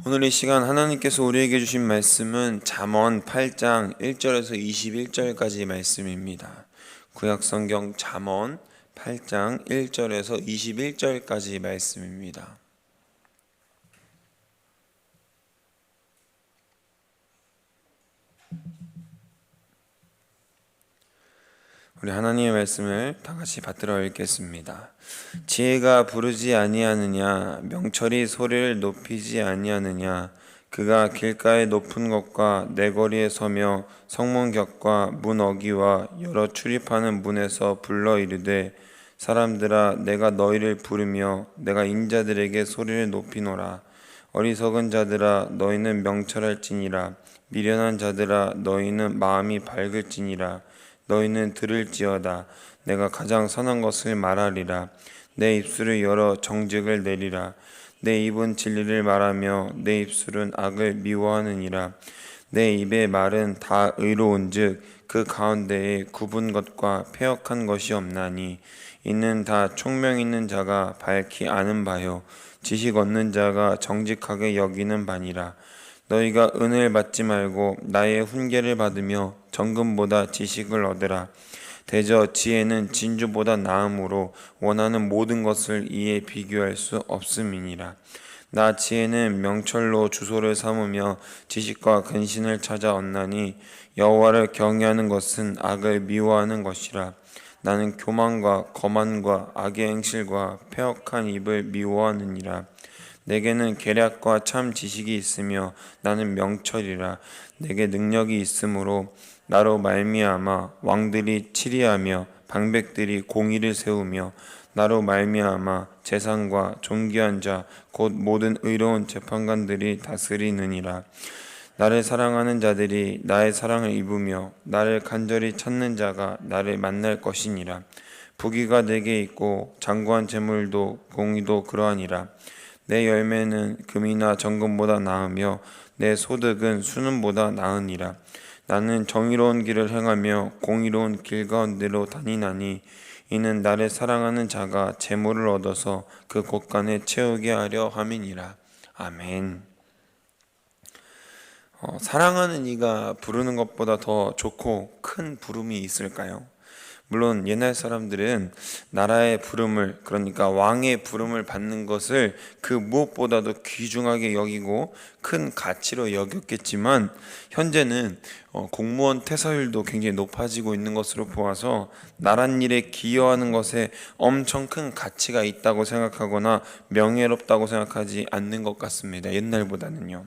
오늘 이 시간 하나님께서 우리에게 주신 말씀은 잠언 8장 1절에서 21절까지 말씀입니다. 구약성경 잠언 8장 1절에서 21절까지 말씀입니다. 우리 하나님의 말씀을 다 같이 받들어 읽겠습니다. 지혜가 부르지 아니하느냐, 명철이 소리를 높이지 아니하느냐. 그가 길가의 높은 곳과 내거리에 서며 성문 곁과 문 어귀와 여러 출입하는 문에서 불러 이르되, 사람들아, 내가 너희를 부르며 내가 인자들에게 소리를 높이노라. 어리석은 자들아, 너희는 명철할지니라. 미련한 자들아, 너희는 마음이 밝을지니라. 너희는 들을지어다. 내가 가장 선한 것을 말하리라. 내 입술을 열어 정직을 내리라. 내 입은 진리를 말하며 내 입술은 악을 미워하느니라. 내 입의 말은 다 의로운즉 그 가운데에 굽은 것과 패역한 것이 없나니, 이는 다 총명 있는 자가 밝히 아는 바요 지식 얻는 자가 정직하게 여기는 바니라. 너희가 은을 받지 말고 나의 훈계를 받으며 정금보다 지식을 얻으라. 대저 지혜는 진주보다 나음으로 원하는 모든 것을 이에 비교할 수 없음이니라. 나 지혜는 명철로 주소를 삼으며 지식과 근신을 찾아 얻나니, 여호와를 경외하는 것은 악을 미워하는 것이라. 나는 교만과 거만과 악의 행실과 패역한 입을 미워하느니라. 내게는 계략과 참 지식이 있으며 나는 명철이라. 내게 능력이 있으므로 나로 말미암아 왕들이 치리하며 방백들이 공의를 세우며, 나로 말미암아 재상과 존귀한 자 곧 모든 의로운 재판관들이 다스리느니라. 나를 사랑하는 자들이 나의 사랑을 입으며 나를 간절히 찾는 자가 나를 만날 것이니라. 부귀가 내게 있고 장구한 재물도 공의도 그러하니라. 내 열매는 금이나 정금보다 나으며 내 소득은 수는보다 나으니라. 나는 정의로운 길을 행하며 공의로운 길 가운데로 다니나니, 이는 나를 사랑하는 자가 재물을 얻어서 그 곳간에 채우게 하려 함이니라. 아멘. 사랑하는 이가 부르는 것보다 더 좋고 큰 부름이 있을까요? 물론 옛날 사람들은 나라의 부름을, 그러니까 왕의 부름을 받는 것을 그 무엇보다도 귀중하게 여기고 큰 가치로 여겼겠지만, 현재는 공무원 퇴사율도 굉장히 높아지고 있는 것으로 보아서 나랏일에 기여하는 것에 엄청 큰 가치가 있다고 생각하거나 명예롭다고 생각하지 않는 것 같습니다. 옛날보다는요.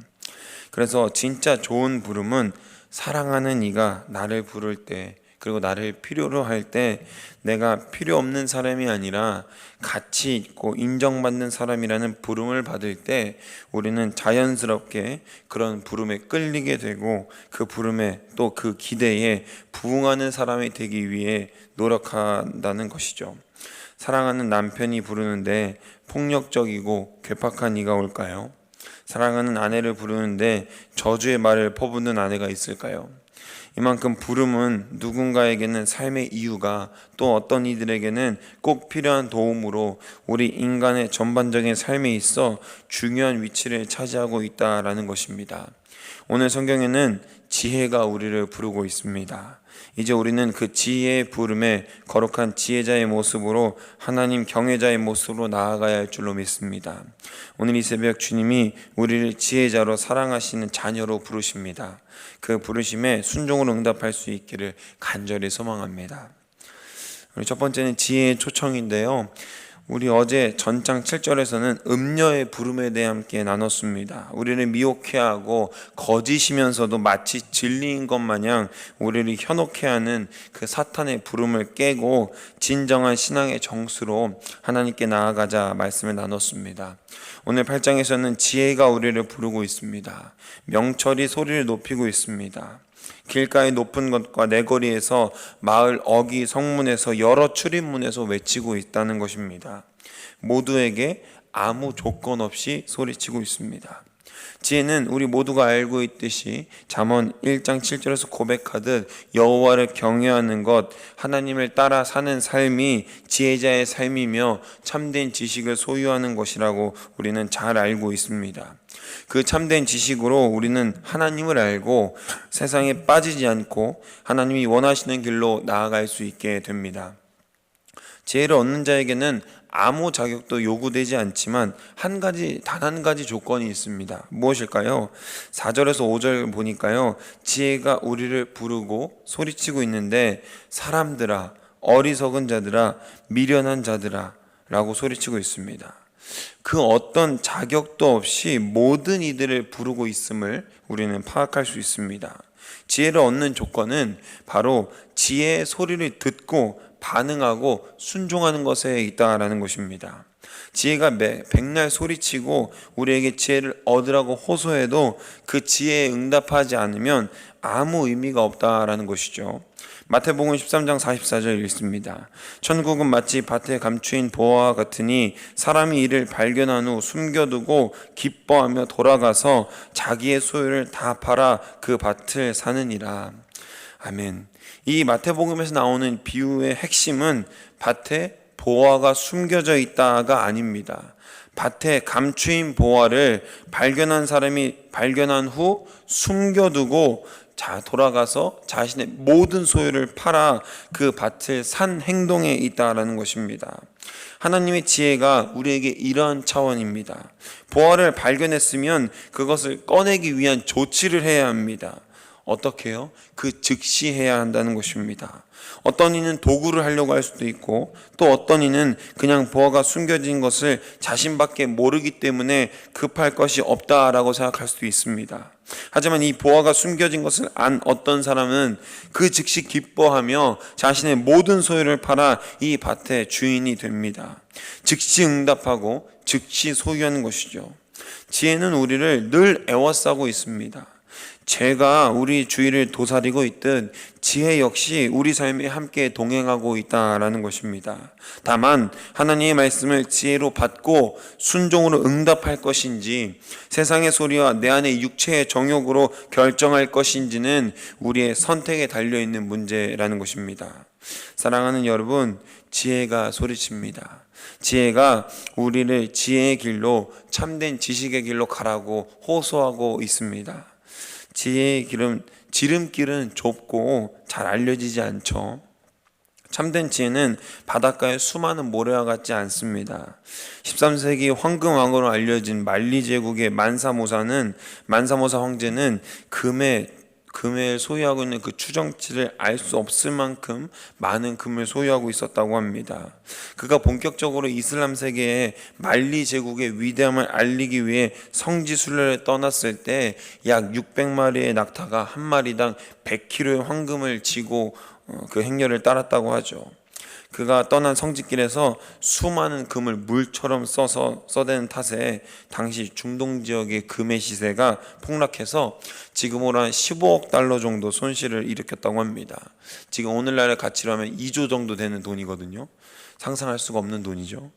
그래서 진짜 좋은 부름은 사랑하는 이가 나를 부를 때, 그리고 나를 필요로 할 때 내가 필요 없는 사람이 아니라 가치 있고 인정받는 사람이라는 부름을 받을 때 우리는 자연스럽게 그런 부름에 끌리게 되고, 그 부름에 또 그 기대에 부응하는 사람이 되기 위해 노력한다는 것이죠. 사랑하는 남편이 부르는데 폭력적이고 괴팍한 이가 올까요? 사랑하는 아내를 부르는데 저주의 말을 퍼붓는 아내가 있을까요? 이만큼 부름은 누군가에게는 삶의 이유가, 또 어떤 이들에게는 꼭 필요한 도움으로 우리 인간의 전반적인 삶에 있어 중요한 위치를 차지하고 있다라는 것입니다. 오늘 성경에는 지혜가 우리를 부르고 있습니다. 이제 우리는 그 지혜의 부름에 거룩한 지혜자의 모습으로, 하나님 경외자의 모습으로 나아가야 할 줄로 믿습니다. 오늘 이 새벽 주님이 우리를 지혜자로 사랑하시는 자녀로 부르십니다. 그 부르심에 순종으로 응답할 수 있기를 간절히 소망합니다. 첫 번째는 지혜의 초청인데요, 우리 어제 전장 7절에서는 음녀의 부름에 대해 함께 나눴습니다. 우리를 미혹해하고 거짓이면서도 마치 진리인 것 마냥 우리를 현혹해 하는 그 사탄의 부름을 깨고 진정한 신앙의 정수로 하나님께 나아가자 말씀을 나눴습니다. 오늘 8장에서는 지혜가 우리를 부르고 있습니다. 명철이 소리를 높이고 있습니다. 길가의 높은 것과 내거리에서, 마을 어귀 성문에서, 여러 출입문에서 외치고 있다는 것입니다. 모두에게 아무 조건 없이 소리치고 있습니다. 지혜는 우리 모두가 알고 있듯이 잠언 1장 7절에서 고백하듯 여호와를 경외하는 것, 하나님을 따라 사는 삶이 지혜자의 삶이며 참된 지식을 소유하는 것이라고 우리는 잘 알고 있습니다. 그 참된 지식으로 우리는 하나님을 알고 세상에 빠지지 않고 하나님이 원하시는 길로 나아갈 수 있게 됩니다. 지혜를 얻는 자에게는 아무 자격도 요구되지 않지만 단 한 가지 조건이 있습니다. 무엇일까요? 4절에서 5절 보니까요, 지혜가 우리를 부르고 소리치고 있는데 사람들아, 어리석은 자들아, 미련한 자들아 라고 소리치고 있습니다. 그 어떤 자격도 없이 모든 이들을 부르고 있음을 우리는 파악할 수 있습니다. 지혜를 얻는 조건은 바로 지혜의 소리를 듣고 반응하고 순종하는 것에 있다라는 것입니다. 지혜가 백날 소리치고 우리에게 지혜를 얻으라고 호소해도 그 지혜에 응답하지 않으면 아무 의미가 없다라는 것이죠. 마태복음 13장 44절 읽습니다. 천국은 마치 밭에 감추인 보화와 같으니 사람이 이를 발견한 후 숨겨두고 기뻐하며 돌아가서 자기의 소유를 다 팔아 그 밭을 사느니라. 아멘. 이 마태복음에서 나오는 비유의 핵심은 밭에 보화가 숨겨져 있다가 아닙니다. 밭에 감추인 보화를 발견한 사람이 발견한 후 숨겨두고 돌아가서 자신의 모든 소유를 팔아 그 밭을 산 행동에 있다라는 것입니다. 하나님의 지혜가 우리에게 이러한 차원입니다. 보화를 발견했으면 그것을 꺼내기 위한 조치를 해야 합니다. 어떻게 해요? 그 즉시 해야 한다는 것입니다. 어떤 이는 도구를 하려고 할 수도 있고, 또 어떤 이는 그냥 보화가 숨겨진 것을 자신밖에 모르기 때문에 급할 것이 없다라고 생각할 수도 있습니다. 하지만 이 보화가 숨겨진 것을 안 어떤 사람은 그 즉시 기뻐하며 자신의 모든 소유를 팔아 이 밭의 주인이 됩니다. 즉시 응답하고 즉시 소유하는 것이죠. 지혜는 우리를 늘 애워싸고 있습니다. 죄가 우리 주위를 도사리고 있듯 지혜 역시 우리 삶에 함께 동행하고 있다라는 것입니다. 다만 하나님의 말씀을 지혜로 받고 순종으로 응답할 것인지 세상의 소리와 내 안의 육체의 정욕으로 결정할 것인지는 우리의 선택에 달려있는 문제라는 것입니다. 사랑하는 여러분, 지혜가 소리칩니다. 지혜가 우리를 지혜의 길로, 참된 지식의 길로 가라고 호소하고 있습니다. 지혜의 지름길은 좁고 잘 알려지지 않죠. 참된 지혜는 바닷가의 수많은 모래와 같지 않습니다. 13세기 황금왕으로 알려진 만리 제국의 만사모사 황제는 금을 소유하고 있는 그 추정치를 알 수 없을 만큼 많은 금을 소유하고 있었다고 합니다. 그가 본격적으로 이슬람 세계에 만리 제국의 위대함을 알리기 위해 성지순례를 떠났을 때 약 600마리의 낙타가 한 마리당 100kg의 황금을 지고 그 행렬을 따랐다고 하죠. 그가 떠난 성지길에서 수많은 금을 물처럼 써대는 탓에 당시 중동 지역의 금의 시세가 폭락해서 지금으로 한 15억 달러 정도 손실을 일으켰다고 합니다. 지금 오늘날의 가치로 하면 2조 정도 되는 돈이거든요. 상상할 수가 없는 돈이죠.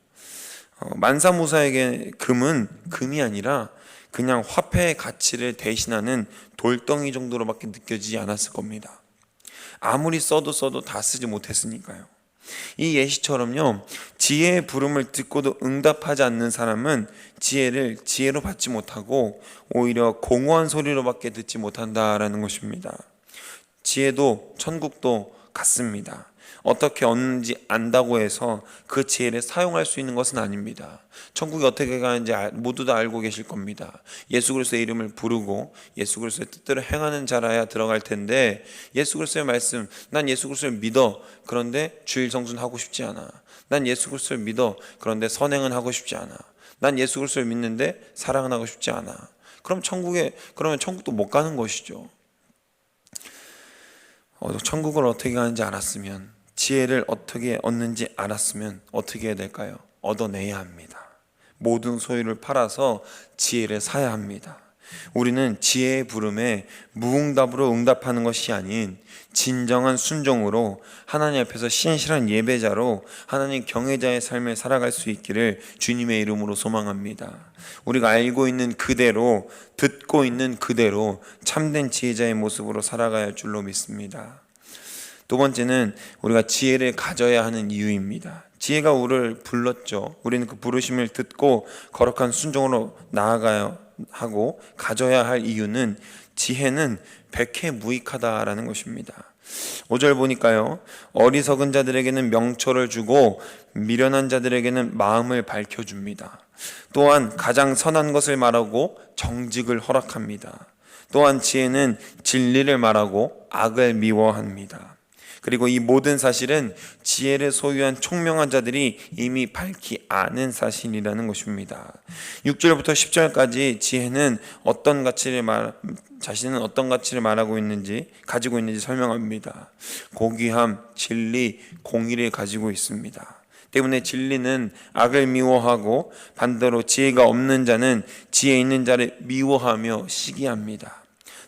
만사무사에게 금은 금이 아니라 그냥 화폐의 가치를 대신하는 돌덩이 정도로밖에 느껴지지 않았을 겁니다. 아무리 써도 다 쓰지 못했으니까요. 이 예시처럼요, 지혜의 부름을 듣고도 응답하지 않는 사람은 지혜를 지혜로 받지 못하고 오히려 공허한 소리로밖에 듣지 못한다라는 것입니다. 지혜도 천국도 같습니다. 어떻게 얻는지 안다고 해서 그 지혜를 사용할 수 있는 것은 아닙니다. 천국이 어떻게 가는지 모두 다 알고 계실 겁니다. 예수 그리스도의 이름을 부르고 예수 그리스도의 뜻대로 행하는 자라야 들어갈 텐데, 예수 그리스도의 말씀, 난 예수 그리스도를 믿어, 그런데 주일 성수는 하고 싶지 않아. 난 예수 그리스도를 믿어, 그런데 선행은 하고 싶지 않아. 난 예수 그리스도를 믿는데 사랑은 하고 싶지 않아. 그러면 천국도 못 가는 것이죠. 천국을 어떻게 가는지 알았으면, 지혜를 어떻게 얻는지 알았으면 어떻게 해야 될까요? 얻어내야 합니다. 모든 소유를 팔아서 지혜를 사야 합니다. 우리는 지혜의 부름에 무응답으로 응답하는 것이 아닌 진정한 순종으로 하나님 앞에서 신실한 예배자로 하나님 경외자의 삶을 살아갈 수 있기를 주님의 이름으로 소망합니다. 우리가 알고 있는 그대로, 듣고 있는 그대로 참된 지혜자의 모습으로 살아가야 할 줄로 믿습니다. 두 번째는 우리가 지혜를 가져야 하는 이유입니다. 지혜가 우리를 불렀죠. 우리는 그 부르심을 듣고 거룩한 순종으로 나아가야 하고 가져야 할 이유는 지혜는 백해무익하다라는 것입니다. 5절 보니까요, 어리석은 자들에게는 명철을 주고 미련한 자들에게는 마음을 밝혀줍니다. 또한 가장 선한 것을 말하고 정직을 허락합니다. 또한 지혜는 진리를 말하고 악을 미워합니다. 그리고 이 모든 사실은 지혜를 소유한 총명한 자들이 이미 밝히 아는 사실이라는 것입니다. 6절부터 10절까지 지혜는 자신은 어떤 가치를 말하고 있는지, 가지고 있는지 설명합니다. 고귀함, 진리, 공의를 가지고 있습니다. 때문에 진리는 악을 미워하고 반대로 지혜가 없는 자는 지혜 있는 자를 미워하며 시기합니다.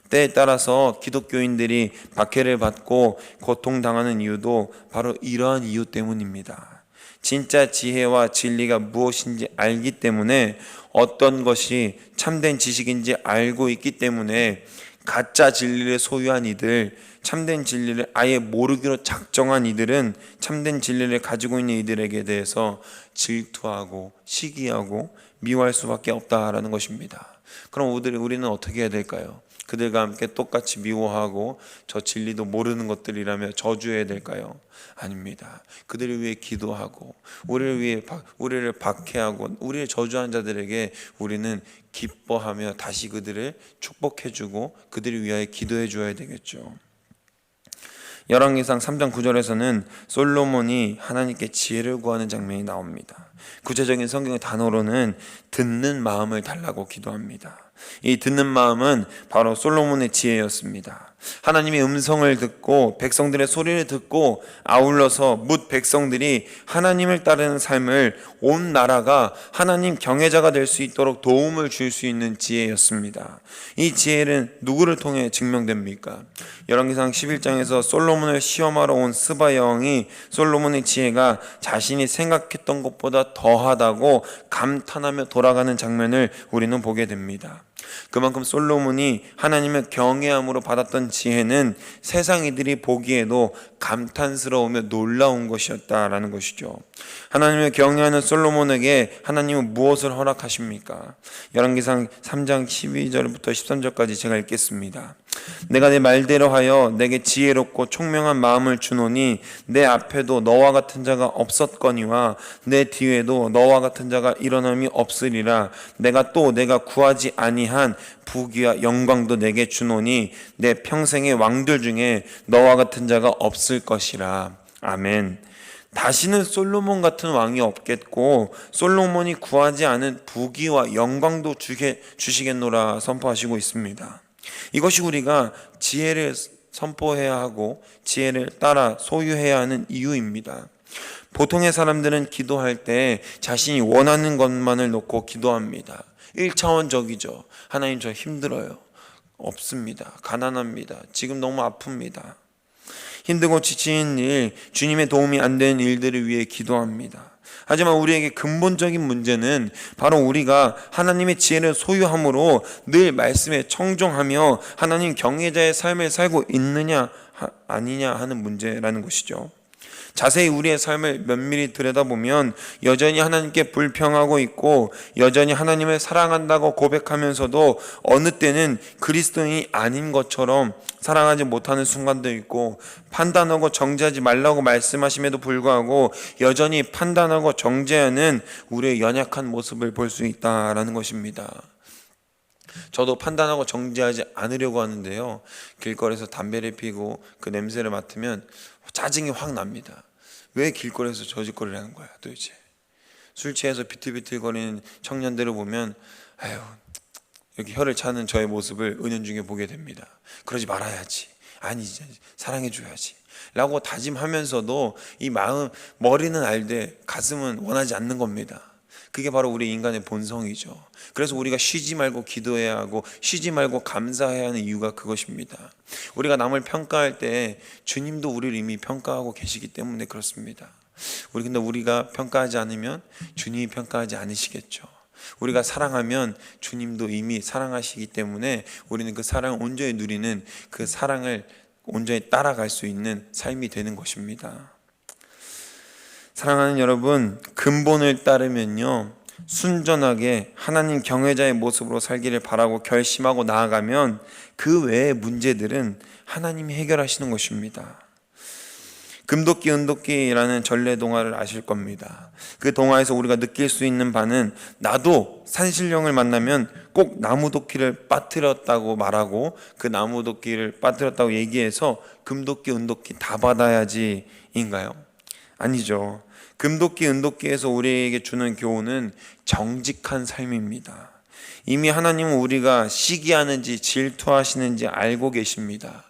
때에 따라서 기독교인들이 박해를 받고 고통당하는 이유도 바로 이러한 이유 때문입니다. 진짜 지혜와 진리가 무엇인지 알기 때문에, 어떤 것이 참된 지식인지 알고 있기 때문에 가짜 진리를 소유한 이들, 참된 진리를 아예 모르기로 작정한 이들은 참된 진리를 가지고 있는 이들에게 대해서 질투하고 시기하고 미워할 수밖에 없다라는 것입니다. 그럼 우리는 어떻게 해야 될까요? 그들과 함께 똑같이 미워하고 저 진리도 모르는 것들이라며 저주해야 될까요? 아닙니다. 그들을 위해 기도하고 우리를 박해하고 우리를 저주한 자들에게 우리는 기뻐하며 다시 그들을 축복해주고 그들을 위하여 기도해 줘야 되겠죠. 열왕기상 3장 9절에서는 솔로몬이 하나님께 지혜를 구하는 장면이 나옵니다. 구체적인 성경의 단어로는 듣는 마음을 달라고 기도합니다. 이 듣는 마음은 바로 솔로몬의 지혜였습니다. 하나님의 음성을 듣고 백성들의 소리를 듣고 아울러서 뭇 백성들이 하나님을 따르는 삶을 온 나라가 하나님 경외자가 될 수 있도록 도움을 줄 수 있는 지혜였습니다. 이 지혜는 누구를 통해 증명됩니까? 열왕기상 11장에서 솔로몬을 시험하러 온 스바 여왕이 솔로몬의 지혜가 자신이 생각했던 것보다 더하다고 감탄하며 돌아가는 장면을 우리는 보게 됩니다. 그만큼 솔로몬이 하나님의 경외함으로 받았던 지혜는 세상 이들이 보기에도 감탄스러우며 놀라운 것이었다라는 것이죠. 하나님을 경외하는 솔로몬에게 하나님은 무엇을 허락하십니까? 열왕기상 3장 12절부터 13절까지 제가 읽겠습니다. 내가 내 말대로 하여 내게 지혜롭고 총명한 마음을 주노니 내 앞에도 너와 같은 자가 없었거니와 내 뒤에도 너와 같은 자가 일어남이 없으리라. 내가 구하지 아니한 부귀와 영광도 내게 주노니 내 평생의 왕들 중에 너와 같은 자가 없을 것이라. 아멘. 다시는 솔로몬 같은 왕이 없겠고 솔로몬이 구하지 않은 부귀와 영광도 주시겠노라 선포하시고 있습니다. 이것이 우리가 지혜를 선포해야 하고 지혜를 따라 소유해야 하는 이유입니다. 보통의 사람들은 기도할 때 자신이 원하는 것만을 놓고 기도합니다. 1차원적이죠. 하나님, 저 힘들어요. 없습니다. 가난합니다. 지금 너무 아픕니다. 힘들고 지친 일, 주님의 도움이 안 되는 일들을 위해 기도합니다. 하지만 우리에게 근본적인 문제는 바로 우리가 하나님의 지혜를 소유함으로 늘 말씀에 청종하며 하나님 경외자의 삶을 살고 있느냐 아니냐 하는 문제라는 것이죠. 자세히 우리의 삶을 면밀히 들여다보면 여전히 하나님께 불평하고 있고 여전히 하나님을 사랑한다고 고백하면서도 어느 때는 그리스도인이 아닌 것처럼 사랑하지 못하는 순간도 있고, 판단하고 정죄하지 말라고 말씀하심에도 불구하고 여전히 판단하고 정죄하는 우리의 연약한 모습을 볼 수 있다라는 것입니다. 저도 판단하고 정죄하지 않으려고 하는데요, 길거리에서 담배를 피고 그 냄새를 맡으면 짜증이 확 납니다. 왜 길거리에서 저 짓거리를 하는 거야 도대체. 술 취해서 비틀비틀거리는 청년들을 보면 아유, 이렇게 혀를 차는 저의 모습을 은연중에 보게 됩니다. 그러지 말아야지, 아니지, 사랑해줘야지 라고 다짐하면서도 이 마음, 머리는 알되 가슴은 원하지 않는 겁니다. 그게 바로 우리 인간의 본성이죠. 그래서 우리가 쉬지 말고 기도해야 하고 쉬지 말고 감사해야 하는 이유가 그것입니다. 우리가 남을 평가할 때 주님도 우리를 이미 평가하고 계시기 때문에 그렇습니다. 근데 우리가 평가하지 않으면 주님이 평가하지 않으시겠죠. 우리가 사랑하면 주님도 이미 사랑하시기 때문에 우리는 그 사랑을 온전히 누리는, 그 사랑을 온전히 따라갈 수 있는 삶이 되는 것입니다. 사랑하는 여러분, 근본을 따르면요, 순전하게 하나님 경외자의 모습으로 살기를 바라고 결심하고 나아가면 그 외의 문제들은 하나님이 해결하시는 것입니다. 금도끼 은도끼라는 전래 동화를 아실 겁니다. 그 동화에서 우리가 느낄 수 있는 바는, 나도 산신령을 만나면 꼭 나무도끼를 빠뜨렸다고 말하고 그 나무도끼를 빠뜨렸다고 얘기해서 금도끼 은도끼 다 받아야지 인가요? 아니죠. 금도끼 은도끼에서 우리에게 주는 교훈은 정직한 삶입니다. 이미 하나님은 우리가 시기하는지 질투하시는지 알고 계십니다.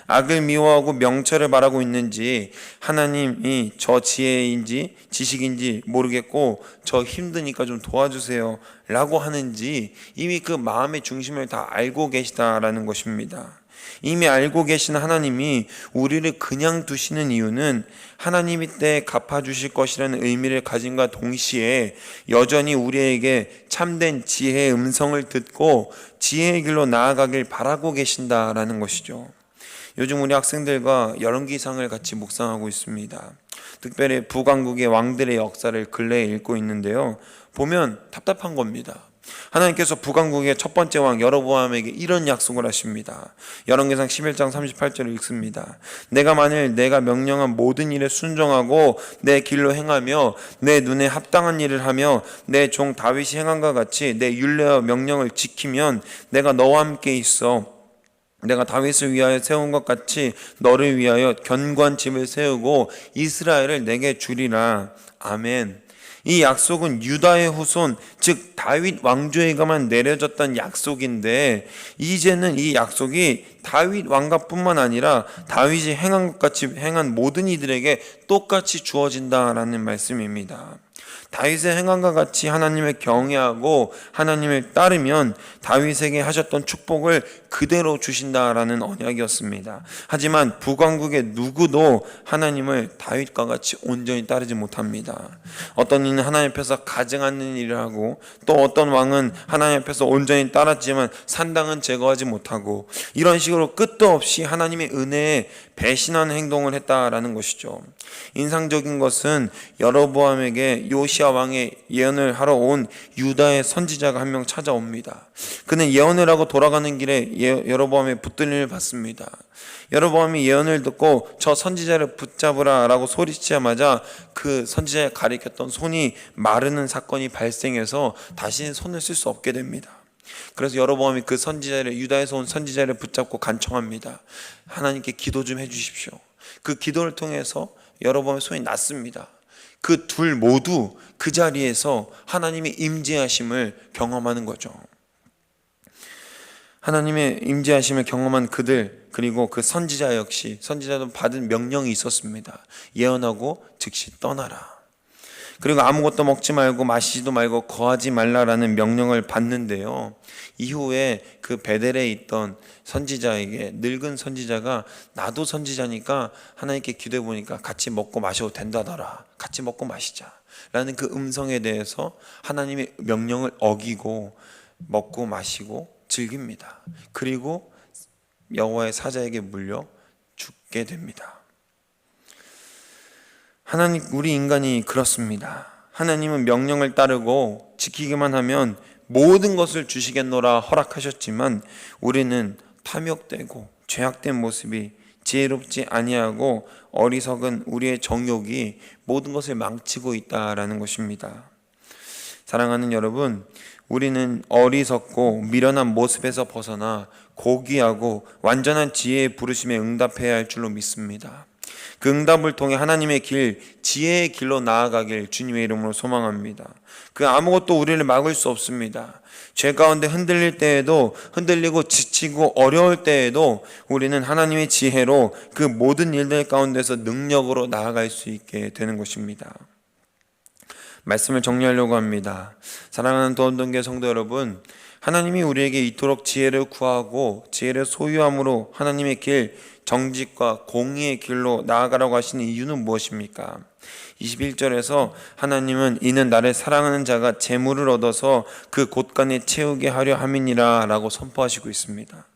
악을 미워하고 명철을 바라고 있는지, 하나님이 저 지혜인지 지식인지 모르겠고 저 힘드니까 좀 도와주세요 라고 하는지 이미 그 마음의 중심을 다 알고 계시다라는 것입니다. 이미 알고 계신 하나님이 우리를 그냥 두시는 이유는 하나님이 때에 갚아주실 것이라는 의미를 가진과 동시에 여전히 우리에게 참된 지혜의 음성을 듣고 지혜의 길로 나아가길 바라고 계신다라는 것이죠. 요즘 우리 학생들과 열왕기상을 같이 묵상하고 있습니다. 특별히 북왕국의 왕들의 역사를 근래에 읽고 있는데요, 보면 답답한 겁니다. 하나님께서 북왕국의 첫 번째 왕 여로보암에게 이런 약속을 하십니다. 열왕기상 11장 38절을 읽습니다. 내가 만일 내가 명령한 모든 일에 순종하고 내 길로 행하며 내 눈에 합당한 일을 하며 내 종 다윗이 행한과 같이 내 율례와 명령을 지키면 내가 너와 함께 있어 내가 다윗을 위하여 세운 것 같이 너를 위하여 견고한 집을 세우고 이스라엘을 내게 주리라. 아멘. 이 약속은 유다의 후손, 즉 다윗 왕조에게만 내려졌던 약속인데, 이제는 이 약속이 다윗 왕가뿐만 아니라 다윗이 행한 것 같이 행한 모든 이들에게 똑같이 주어진다라는 말씀입니다. 다윗의 행함과 같이 하나님을 경외하고 하나님을 따르면 다윗에게 하셨던 축복을 그대로 주신다라는 언약이었습니다. 하지만 북왕국의 누구도 하나님을 다윗과 같이 온전히 따르지 못합니다. 어떤 이는 하나님 앞에서 가증하는 일을 하고, 또 어떤 왕은 하나님 앞에서 온전히 따랐지만 산당은 제거하지 못하고, 이런 식으로 끝도 없이 하나님의 은혜에 배신하는 행동을 했다라는 것이죠. 인상적인 것은 여로보암에게 요시야 왕의 예언을 하러 온 유다의 선지자가 한 명 찾아옵니다. 그는 예언을 하고 돌아가는 길에 여로보암의 붙들림을 받습니다. 여로보암이 예언을 듣고 저 선지자를 붙잡으라 라고 소리치자마자 그 선지자에 가리켰던 손이 마르는 사건이 발생해서 다시는 손을 쓸 수 없게 됩니다. 그래서 여로보암이 그 선지자를, 유다에서 온 선지자를 붙잡고 간청합니다. 하나님께 기도 좀 해주십시오. 그 기도를 통해서 여로보암의 손이 낫습니다. 그 둘 모두 그 자리에서 하나님의 임재하심을 경험하는 거죠. 하나님의 임재하심을 경험한 그들, 그리고 그 선지자 역시, 선지자도 받은 명령이 있었습니다. 예언하고 즉시 떠나라. 그리고 아무것도 먹지 말고 마시지도 말고 거하지 말라라는 명령을 받는데요, 이후에 그 베델에 있던 선지자에게, 늙은 선지자가 나도 선지자니까 하나님께 기도해 보니까 같이 먹고 마셔도 된다더라, 같이 먹고 마시자 라는 그 음성에 대해서 하나님의 명령을 어기고 먹고 마시고 즐깁니다. 그리고 여호와의 사자에게 물려 죽게 됩니다. 하나님, 우리 인간이 그렇습니다. 하나님은 명령을 따르고 지키기만 하면 모든 것을 주시겠노라 허락하셨지만, 우리는 탐욕되고 죄악된 모습이, 지혜롭지 아니하고 어리석은 우리의 정욕이 모든 것을 망치고 있다라는 것입니다. 사랑하는 여러분, 우리는 어리석고 미련한 모습에서 벗어나 고귀하고 완전한 지혜의 부르심에 응답해야 할 줄로 믿습니다. 그 응답을 통해 하나님의 길, 지혜의 길로 나아가길 주님의 이름으로 소망합니다. 그 아무것도 우리를 막을 수 없습니다. 죄 가운데 흔들릴 때에도, 흔들리고 지치고 어려울 때에도 우리는 하나님의 지혜로 그 모든 일들 가운데서 능력으로 나아갈 수 있게 되는 것입니다. 말씀을 정리하려고 합니다. 사랑하는 도원동교회 성도 여러분, 하나님이 우리에게 이토록 지혜를 구하고 지혜를 소유함으로 하나님의 길, 정직과 공의의 길로 나아가라고 하시는 이유는 무엇입니까? 21절에서 하나님은 이는 나를 사랑하는 자가 재물을 얻어서 그 곳간에 채우게 하려 함이니라 라고 선포하시고 있습니다.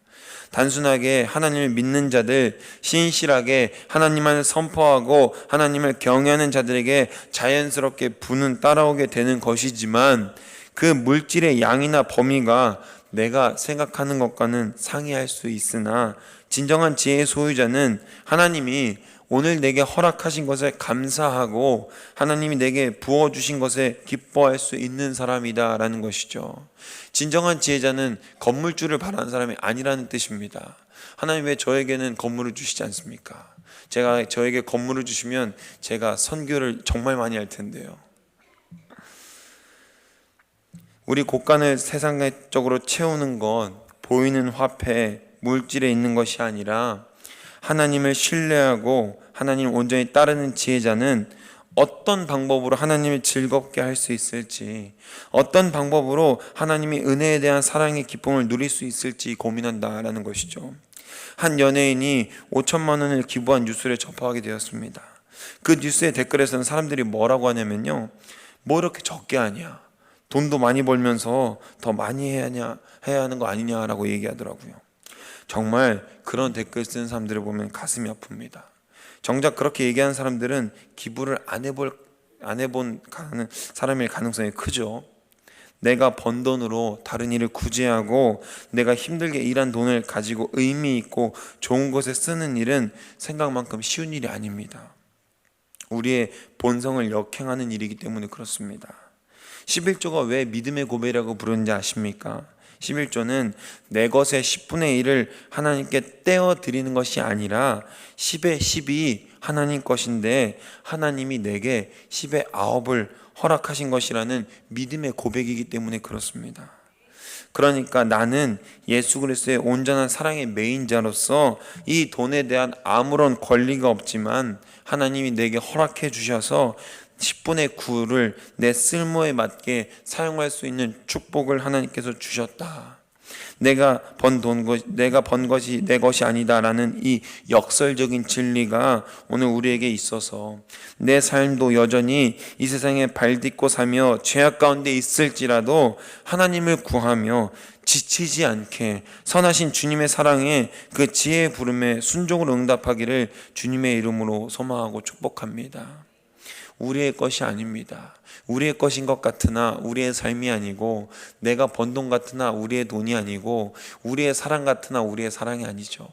단순하게 하나님을 믿는 자들, 신실하게 하나님만을 선포하고 하나님을 경외하는 자들에게 자연스럽게 부는 따라오게 되는 것이지만 그 물질의 양이나 범위가 내가 생각하는 것과는 상이할 수 있으나 진정한 지혜의 소유자는 하나님이 오늘 내게 허락하신 것에 감사하고 하나님이 내게 부어주신 것에 기뻐할 수 있는 사람이다 라는 것이죠. 진정한 지혜자는 건물주를 바라는 사람이 아니라는 뜻입니다. 하나님 왜 저에게는 건물을 주시지 않습니까? 저에게 건물을 주시면 제가 선교를 정말 많이 할 텐데요. 우리 곳간을 세상적으로 채우는 건 보이는 화폐, 물질에 있는 것이 아니라 하나님을 신뢰하고 하나님을 온전히 따르는 지혜자는 어떤 방법으로 하나님을 즐겁게 할 수 있을지, 어떤 방법으로 하나님이 은혜에 대한 사랑의 기쁨을 누릴 수 있을지 고민한다라는 것이죠. 한 연예인이 5천만 원을 기부한 뉴스를 접하게 되었습니다. 그 뉴스의 댓글에서는 사람들이 뭐라고 하냐면요, 뭐 이렇게 적게 하냐, 돈도 많이 벌면서 더 많이 해야 하는 거 아니냐라고 얘기하더라고요. 정말 그런 댓글 쓰는 사람들을 보면 가슴이 아픕니다. 정작 그렇게 얘기하는 사람들은 기부를 안 해본 사람일 가능성이 크죠. 내가 번 돈으로 다른 일을 구제하고 내가 힘들게 일한 돈을 가지고 의미 있고 좋은 곳에 쓰는 일은 생각만큼 쉬운 일이 아닙니다. 우리의 본성을 역행하는 일이기 때문에 그렇습니다. 11조가 왜 믿음의 고백이라고 부르는지 아십니까? 11조는 내 것의 10분의 1을 하나님께 떼어 드리는 것이 아니라 10의 10이 하나님 것인데 하나님이 내게 10의 9을 허락하신 것이라는 믿음의 고백이기 때문에 그렇습니다. 그러니까 나는 예수 그리스도의 온전한 사랑의 메인자로서 이 돈에 대한 아무런 권리가 없지만 하나님이 내게 허락해 주셔서 10분의 9를 내 쓸모에 맞게 사용할 수 있는 축복을 하나님께서 주셨다. 내가 번 것이 내 것이 아니다라는 이 역설적인 진리가 오늘 우리에게 있어서 내 삶도 여전히 이 세상에 발딛고 사며 죄악 가운데 있을지라도 하나님을 구하며 지치지 않게 선하신 주님의 사랑에 그 지혜의 부름에 순종으로 응답하기를 주님의 이름으로 소망하고 축복합니다. 우리의 것이 아닙니다. 우리의 것인 것 같으나 우리의 삶이 아니고, 내가 번 돈 같으나 우리의 돈이 아니고, 우리의 사랑 같으나 우리의 사랑이 아니죠.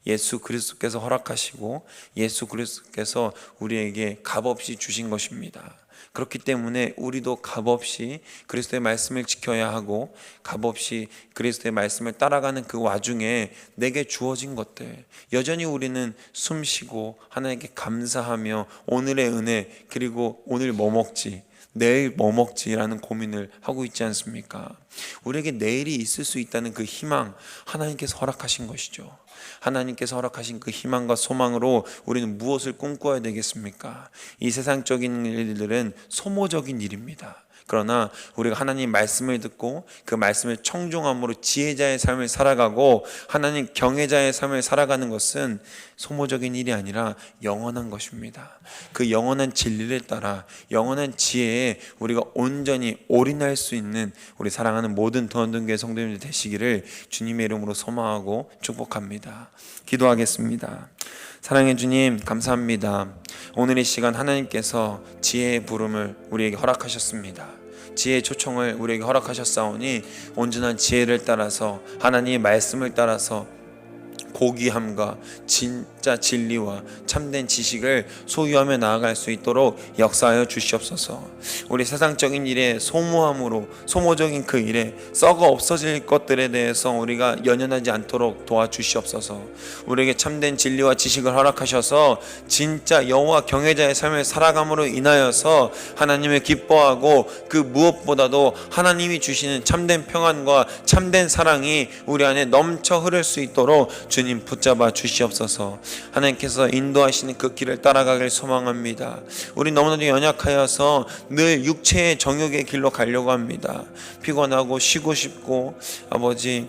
예수 그리스도께서 허락하시고 예수 그리스도께서 우리에게 값없이 주신 것입니다. 그렇기 때문에 우리도 값없이 그리스도의 말씀을 지켜야 하고, 값없이 그리스도의 말씀을 따라가는 그 와중에 내게 주어진 것들, 여전히 우리는 숨쉬고 하나님께 감사하며 오늘의 은혜, 그리고 오늘 뭐 먹지, 내일 뭐 먹지라는 고민을 하고 있지 않습니까? 우리에게 내일이 있을 수 있다는 그 희망, 하나님께서 허락하신 것이죠. 하나님께서 허락하신 그 희망과 소망으로 우리는 무엇을 꿈꿔야 되겠습니까? 이 세상적인 일들은 소모적인 일입니다. 그러나 우리가 하나님 말씀을 듣고 그 말씀을 청종함으로 지혜자의 삶을 살아가고 하나님 경외자의 삶을 살아가는 것은 소모적인 일이 아니라 영원한 것입니다. 그 영원한 진리를 따라 영원한 지혜에 우리가 온전히 올인할 수 있는 우리 사랑하는 모든 도원동교회 성도님들 되시기를 주님의 이름으로 소망하고 축복합니다. 기도하겠습니다. 사랑의 주님, 감사합니다. 오늘 이 시간 하나님께서 지혜의 부름을 우리에게 허락하셨습니다. 지혜의 초청을 우리에게 허락하셨사오니 온전한 지혜를 따라서 하나님의 말씀을 따라서 고귀함과 진짜 진리와 참된 지식을 소유하며 나아갈 수 있도록 역사하여 주시옵소서. 우리 세상적인 일에 소모함으로, 소모적인 그 일에 썩어 없어질 것들에 대해서 우리가 연연하지 않도록 도와주시옵소서. 우리에게 참된 진리와 지식을 허락하셔서 진짜 여호와 경외자의 삶을 살아감으로 인하여서 하나님을 기뻐하고, 그 무엇보다도 하나님이 주시는 참된 평안과 참된 사랑이 우리 안에 넘쳐 흐를 수 있도록 주님 붙잡아 주시옵소서. 하나님께서 인도하시는 그 길을 따라가길 소망합니다. 우리 너무나도 연약하여서 늘 육체의 정욕의 길로 가려고 합니다. 피곤하고 쉬고 싶고 아버지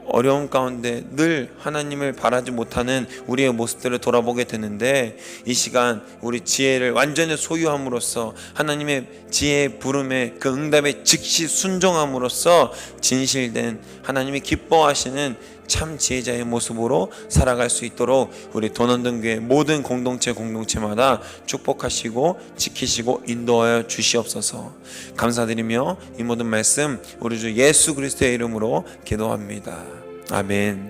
어려움 가운데 늘 하나님을 바라지 못하는 우리의 모습들을 돌아보게 되는데, 이 시간 우리 지혜를 완전히 소유함으로써 하나님의 지혜의 부름에 그 응답에 즉시 순종함으로써 진실된 하나님이 기뻐하시는 참 지혜자의 모습으로 살아갈 수 있도록 우리 돈원등교회 모든 공동체마다 축복하시고 지키시고 인도하여 주시옵소서. 감사드리며 이 모든 말씀 우리 주 예수 그리스도의 이름으로 기도합니다. 아멘.